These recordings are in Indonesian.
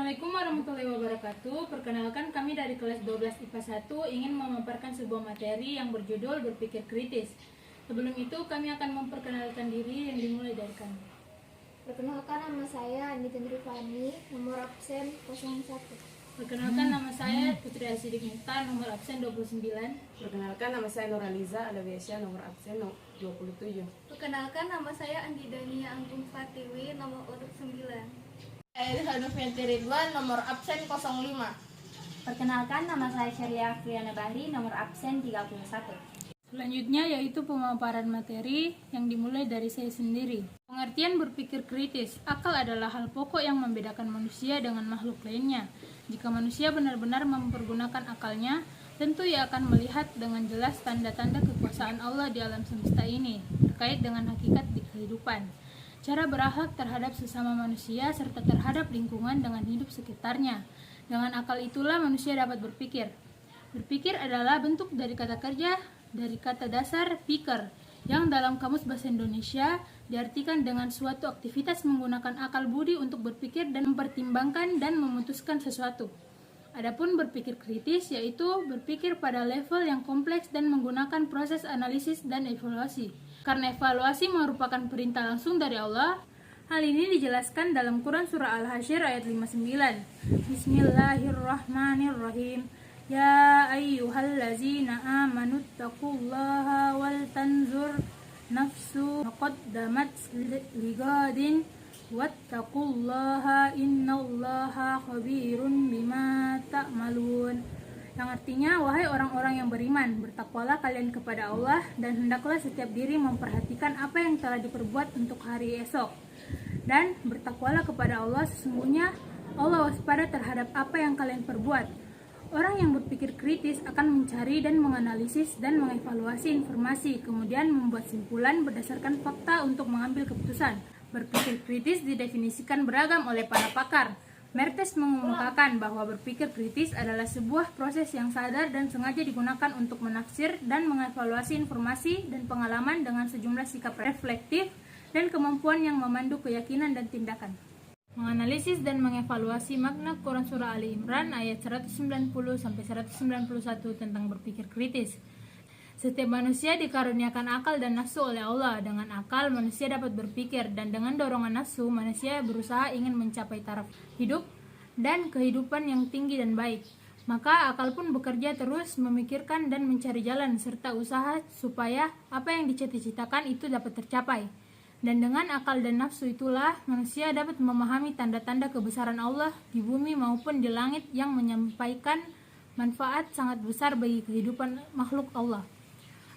Assalamualaikum warahmatullahi wabarakatuh. Perkenalkan, kami dari kelas 12 IPA 1 ingin memaparkan sebuah materi yang berjudul berpikir kritis. Sebelum itu kami akan memperkenalkan diri yang dimulai dari kami. Perkenalkan, nama saya Andi Tendrifani, nomor absen 01. Perkenalkan, nama saya Putri Asidik Mukhtar, nomor absen 29. Perkenalkan, nama saya Nuraliza Alawiasya, nomor absen 27. Perkenalkan, nama saya Andi Dania Anggun Fatiwi, nomor urut 9. Saya Hanufianti Ridwan, nomor absen 05. Perkenalkan, nama saya Syariah Friana Bahri, nomor absen 31. Selanjutnya yaitu pemaparan materi yang dimulai dari saya sendiri. Pengertian berpikir kritis. Akal adalah hal pokok yang membedakan manusia dengan makhluk lainnya. Jika manusia benar-benar mempergunakan akalnya, tentu ia akan melihat dengan jelas tanda-tanda kekuasaan Allah di alam semesta ini, terkait dengan hakikat di kehidupan, cara berakhlak terhadap sesama manusia, serta terhadap lingkungan dengan hidup sekitarnya. Dengan akal itulah manusia dapat berpikir. Berpikir adalah bentuk dari kata kerja dari kata dasar pikir, yang dalam Kamus Bahasa Indonesia diartikan dengan suatu aktivitas menggunakan akal budi untuk berpikir dan mempertimbangkan dan memutuskan sesuatu. Adapun berpikir kritis yaitu berpikir pada level yang kompleks dan menggunakan proses analisis dan evaluasi. Karena evaluasi merupakan perintah langsung dari Allah, hal ini dijelaskan dalam Quran Surah Al-Hasyr ayat 59. Bismillahirrahmanirrahim. Ya ayyuhallazina amanu taqullaha wal tanzur nafsu qaddamat ligadin wattaqullaha innallaha khabirun bima ta'malun. Yang artinya, wahai orang-orang yang beriman, bertakwalah kalian kepada Allah dan hendaklah setiap diri memperhatikan apa yang telah diperbuat untuk hari esok. Dan bertakwalah kepada Allah, sesungguhnya Allah waspada terhadap apa yang kalian perbuat. Orang yang berpikir kritis akan mencari dan menganalisis dan mengevaluasi informasi, kemudian membuat simpulan berdasarkan fakta untuk mengambil keputusan. Berpikir kritis didefinisikan beragam oleh para pakar. Mertes mengemukakan bahwa berpikir kritis adalah sebuah proses yang sadar dan sengaja digunakan untuk menafsir dan mengevaluasi informasi dan pengalaman dengan sejumlah sikap reflektif dan kemampuan yang memandu keyakinan dan tindakan. Menganalisis dan mengevaluasi makna Quran Surah Ali Imran ayat 190-191 tentang berpikir kritis. Setiap manusia dikaruniakan akal dan nafsu oleh Allah. Dengan akal, manusia dapat berpikir, dan dengan dorongan nafsu, manusia berusaha ingin mencapai taraf hidup dan kehidupan yang tinggi dan baik. Maka akal pun bekerja terus memikirkan dan mencari jalan, serta usaha supaya apa yang dicita-citakan itu dapat tercapai. Dan dengan akal dan nafsu itulah manusia dapat memahami tanda-tanda kebesaran Allah di bumi maupun di langit yang menyampaikan manfaat sangat besar bagi kehidupan makhluk Allah.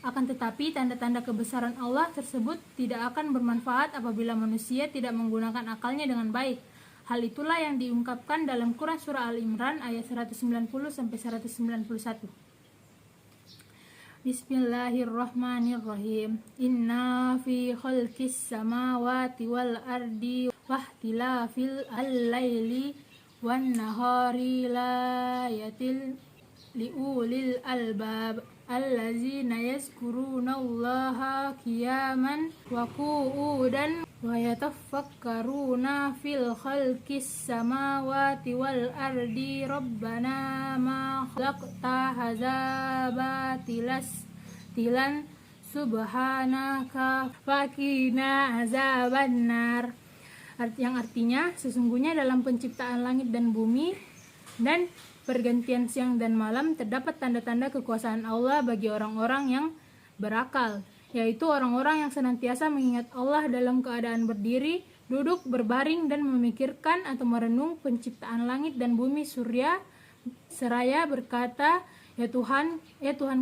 Akan tetapi tanda-tanda kebesaran Allah tersebut tidak akan bermanfaat apabila manusia tidak menggunakan akalnya dengan baik. Hal itulah yang diungkapkan dalam Quran Surah Al-Imran ayat 190-191. Bismillahirrahmanirrahim. Inna fi khalqis samawati wal ardi wahtilafil al-laili wan nahari layatil liulil albab allazina yazkurunallaha qiyaman wa qu'udan wa yatafakkaruna fil khalqis samawati wal ardi rabbana ma khalaqta hadza batilan subhanaka faqina azabannar. Yang artinya, sesungguhnya dalam penciptaan langit dan bumi dan pergantian siang dan malam terdapat tanda-tanda kekuasaan Allah bagi orang-orang yang berakal, yaitu orang-orang yang senantiasa mengingat Allah dalam keadaan berdiri, duduk, berbaring, dan memikirkan atau merenung penciptaan langit dan bumi surya, seraya berkata, ya Tuhan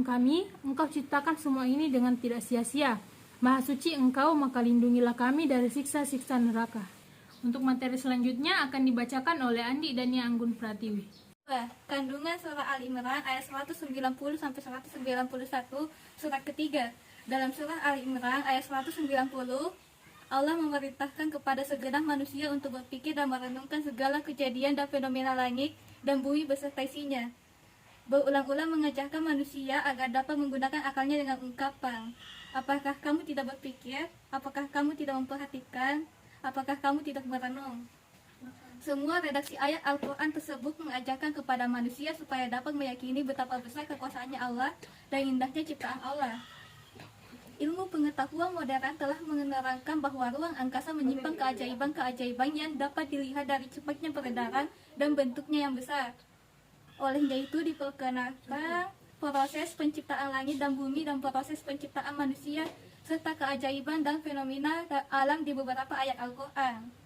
kami, Engkau ciptakan semua ini dengan tidak sia-sia. Maha suci Engkau, maka lindungilah kami dari siksa-siksa neraka. Untuk materi selanjutnya akan dibacakan oleh Andi Dania Anggun Pratiwi. Kandungan surah Al-Imran ayat 190-191 surat ketiga. Dalam surah Al-Imran ayat 190, Allah memerintahkan kepada segenap manusia untuk berpikir dan merenungkan segala kejadian dan fenomena langit dan bumi beserta isinya. Berulang-ulang mengajarkan manusia agar dapat menggunakan akalnya dengan ungkapan, apakah kamu tidak berpikir? Apakah kamu tidak memperhatikan? Apakah kamu tidak merenung? Semua redaksi ayat Al-Quran tersebut mengajarkan kepada manusia supaya dapat meyakini betapa besar kekuasaannya Allah dan indahnya ciptaan Allah. Ilmu pengetahuan modern telah menerangkan bahwa ruang angkasa menyimpan keajaiban-keajaiban yang dapat dilihat dari cepatnya peredaran dan bentuknya yang besar. Olehnya itu diperkenalkan proses penciptaan langit dan bumi dan proses penciptaan manusia serta keajaiban dan fenomena alam di beberapa ayat Al-Quran.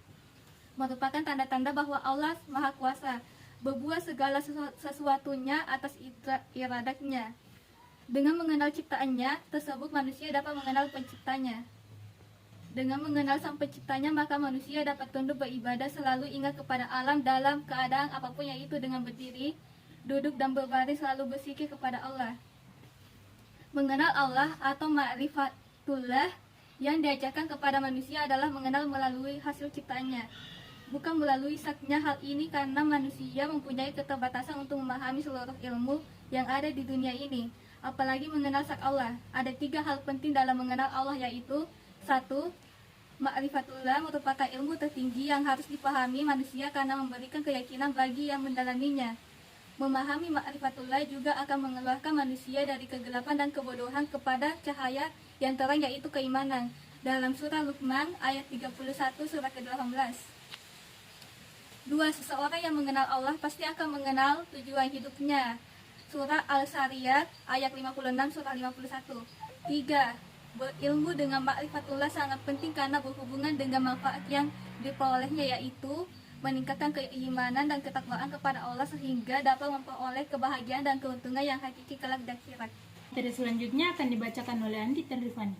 Merupakan tanda-tanda bahwa Allah Maha Kuasa, berbuat segala sesuatunya atas iradatnya. Dengan mengenal ciptaannya tersebut, manusia dapat mengenal penciptanya. Dengan mengenal sang penciptanya, maka manusia dapat tunduk beribadah, selalu ingat kepada alam dalam keadaan apapun, yaitu dengan berdiri, duduk, dan berbaring, selalu berzikir kepada Allah. Mengenal Allah atau ma'rifatullah yang diajarkan kepada manusia adalah mengenal melalui hasil ciptaannya, bukan melalui saknya. Hal ini karena manusia mempunyai keterbatasan untuk memahami seluruh ilmu yang ada di dunia ini, apalagi mengenal sak Allah. Ada 3 hal penting dalam mengenal Allah, yaitu 1. Ma'rifatullah merupakan ilmu tertinggi yang harus dipahami manusia karena memberikan keyakinan bagi yang mendalaminya. Memahami ma'rifatullah juga akan mengeluarkan manusia dari kegelapan dan kebodohan kepada cahaya yang terang, yaitu keimanan. Dalam surah Luqman ayat 31 surah ke-18. 2. Seseorang yang mengenal Allah pasti akan mengenal tujuan hidupnya. Surah Al-Sariyat ayat 56 surah 51. 3. Berilmu dengan ma'rifatullah sangat penting karena berhubungan dengan manfaat yang diperolehnya, yaitu meningkatkan keimanan dan ketakwaan kepada Allah sehingga dapat memperoleh kebahagiaan dan keuntungan yang hakiki kelak di akhirat. Materi selanjutnya akan dibacakan oleh Andi dan Rifani.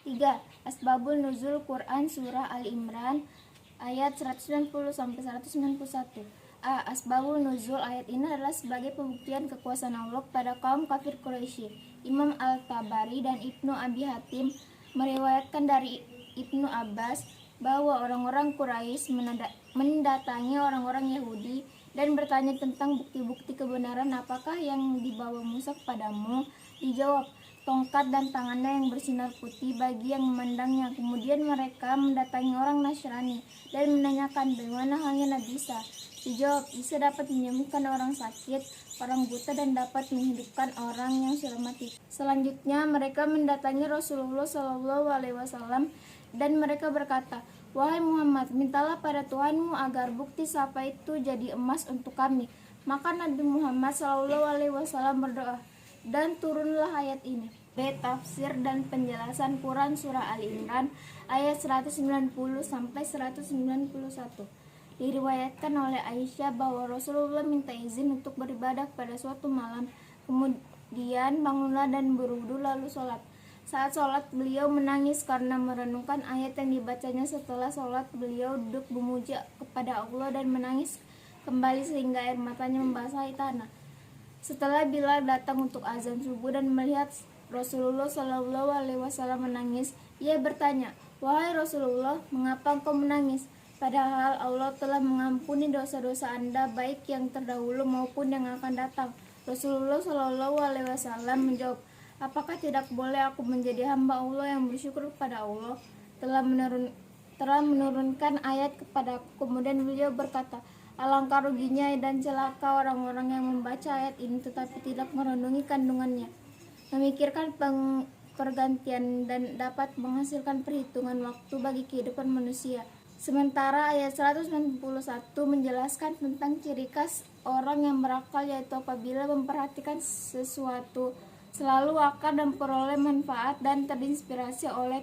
3. Asbabul Nuzul Quran Surah Al-Imran ayat 190-191. A. Asbabul Nuzul ayat ini adalah sebagai pembuktian kekuasaan Allah pada kaum kafir Quraisy. Imam Al-Tabari dan Ibnu Abi Hatim meriwayatkan dari Ibnu Abbas bahwa orang-orang Quraisy mendatangi orang-orang Yahudi dan bertanya tentang bukti-bukti kebenaran apakah yang dibawa Musa kepadamu. Dijawab, tongkat dan tangannya yang bersinar putih bagi yang memandangnya. Kemudian mereka mendatangi orang Nasrani dan menanyakan bagaimana halnya Nabi Isa. Dijawab, Isa dapat menyembuhkan orang sakit, orang buta, dan dapat menghidupkan orang yang sudah mati. Selanjutnya mereka mendatangi Rasulullah SAW dan mereka berkata, wahai Muhammad, mintalah pada Tuhanmu agar bukti sapa itu jadi emas untuk kami. Maka Nabi Muhammad SAW berdoa dan turunlah ayat ini. B. Tafsir dan penjelasan Quran Surah Al-Imran ayat 190-191. Diriwayatkan oleh Aisyah bahwa Rasulullah minta izin untuk beribadah pada suatu malam, kemudian bangunlah dan berwudu lalu sholat. Saat sholat beliau menangis karena merenungkan ayat yang dibacanya. Setelah sholat beliau duduk memuji kepada Allah dan menangis kembali sehingga air matanya membasahi tanah. Setelah Bilal datang untuk azan subuh dan melihat Rasulullah SAW menangis, ia bertanya, wahai Rasulullah, mengapa engkau menangis? Padahal Allah telah mengampuni dosa-dosa Anda, baik yang terdahulu maupun yang akan datang. Rasulullah SAW menjawab, apakah tidak boleh aku menjadi hamba Allah yang bersyukur kepada Allah telah menurunkan ayat kepada aku. Kemudian beliau berkata, alangkah ruginya dan celaka orang-orang yang membaca ayat ini tetapi tidak merenungi kandungannya, memikirkan pergantian dan dapat menghasilkan perhitungan waktu bagi kehidupan manusia. Sementara ayat 191 menjelaskan tentang ciri khas orang yang berakal, yaitu apabila memperhatikan sesuatu selalu akan memperoleh manfaat dan terinspirasi oleh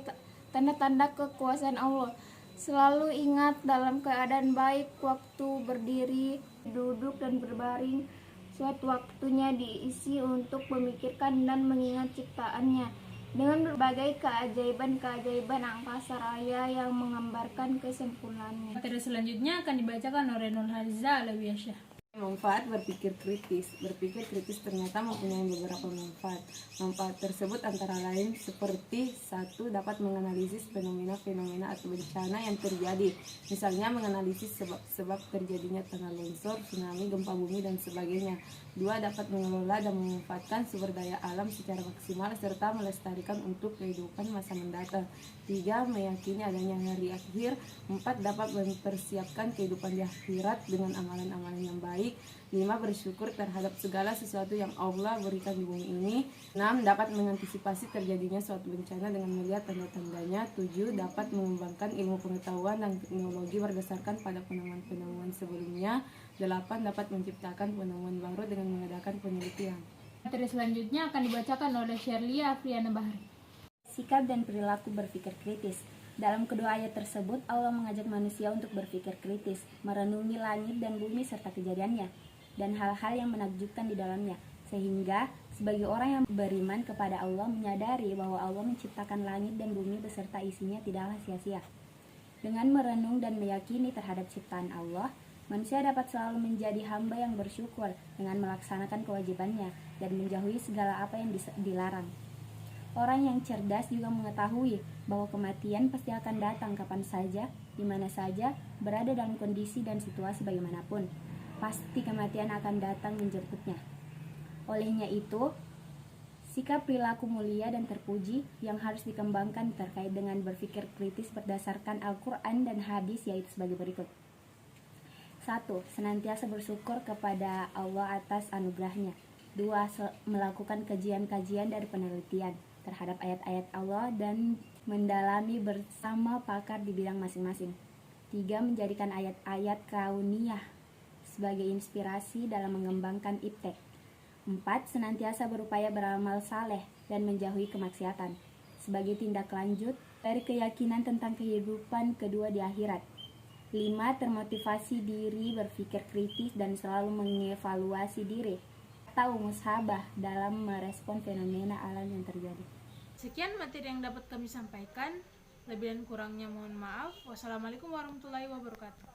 tanda-tanda kekuasaan Allah. Selalu ingat dalam keadaan baik, waktu berdiri, duduk, dan berbaring. Suatu waktunya diisi untuk memikirkan dan mengingat ciptaannya dengan berbagai keajaiban-keajaiban angkasa raya yang menggambarkan kesempurnaannya. Materi selanjutnya akan dibacakan oleh Nur Haliza Alawiyasyah. Manfaat berpikir kritis. Berpikir kritis ternyata mempunyai beberapa manfaat. Manfaat tersebut antara lain seperti: 1. Dapat menganalisis fenomena-fenomena atau bencana yang terjadi. Misalnya menganalisis sebab-sebab terjadinya tanah longsor, tsunami, gempa bumi, dan sebagainya. 2. Dapat mengelola dan memanfaatkan sumber daya alam secara maksimal serta melestarikan untuk kehidupan masa mendatang. 3. Meyakini adanya hari akhir. 4. Dapat mempersiapkan kehidupan di akhirat dengan amalan-amalan yang baik. 5. Bersyukur terhadap segala sesuatu yang Allah berikan di bumi ini. 6. Dapat mengantisipasi terjadinya suatu bencana dengan melihat tanda-tandanya. 7. Dapat mengembangkan ilmu pengetahuan dan teknologi berdasarkan pada penemuan-penemuan sebelumnya. 8. Dapat menciptakan penemuan baru dengan mengadakan penelitian. Materi selanjutnya akan dibacakan oleh Sherlia Afriana Bahri. Sikap dan perilaku berpikir kritis. Dalam kedua ayat tersebut, Allah mengajak manusia untuk berpikir kritis, merenungi langit dan bumi serta kejadiannya, dan hal-hal yang menakjubkan di dalamnya, sehingga sebagai orang yang beriman kepada Allah menyadari bahwa Allah menciptakan langit dan bumi beserta isinya tidaklah sia-sia. Dengan merenung dan meyakini terhadap ciptaan Allah, manusia dapat selalu menjadi hamba yang bersyukur dengan melaksanakan kewajibannya dan menjauhi segala apa yang dilarang. Orang yang cerdas juga mengetahui bahwa kematian pasti akan datang kapan saja, di mana saja, berada dalam kondisi dan situasi bagaimanapun. Pasti kematian akan datang menjemputnya. Olehnya itu, sikap perilaku mulia dan terpuji yang harus dikembangkan terkait dengan berpikir kritis berdasarkan Al-Quran dan hadis yaitu sebagai berikut. 1. Senantiasa bersyukur kepada Allah atas anugerahnya. 2. Melakukan kajian-kajian dari penelitian terhadap ayat-ayat Allah dan mendalami bersama pakar di bidang masing-masing. 3. Menjadikan ayat-ayat kauniyah sebagai inspirasi dalam mengembangkan iptek. 4. Senantiasa berupaya beramal saleh dan menjauhi kemaksiatan sebagai tindak lanjut dari keyakinan tentang kehidupan kedua di akhirat. 5. Termotivasi diri berpikir kritis dan selalu mengevaluasi diri atau mushabah dalam merespon fenomena alam yang terjadi. Sekian materi yang dapat kami sampaikan. Lebih dan kurangnya mohon maaf. Wassalamualaikum warahmatullahi wabarakatuh.